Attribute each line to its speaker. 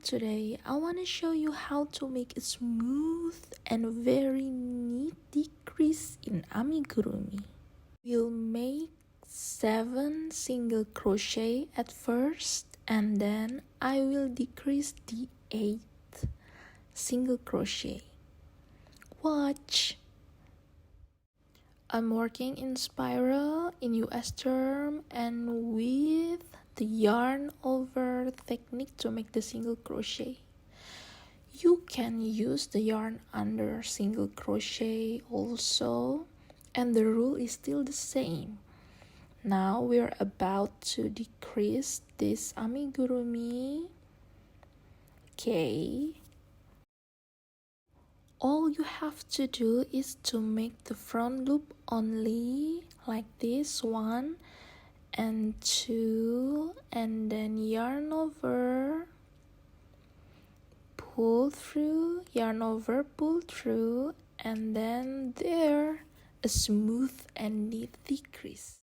Speaker 1: Today I want to show you how to make a smooth and very neat decrease in amigurumi. We'll make 7 single crochet at first, and then I will decrease the 8th single crochet. Watch! I'm working in spiral in US term and with the yarn over technique to make the single crochet. You can use the yarn under single crochet also, and the rule is still the same. Now we're about to decrease this amigurumi. Okay. All you have to do is to make the front loop only, like this, 1 and 2, and then yarn over, pull through, yarn over, pull through, and then there, a smooth and neat decrease.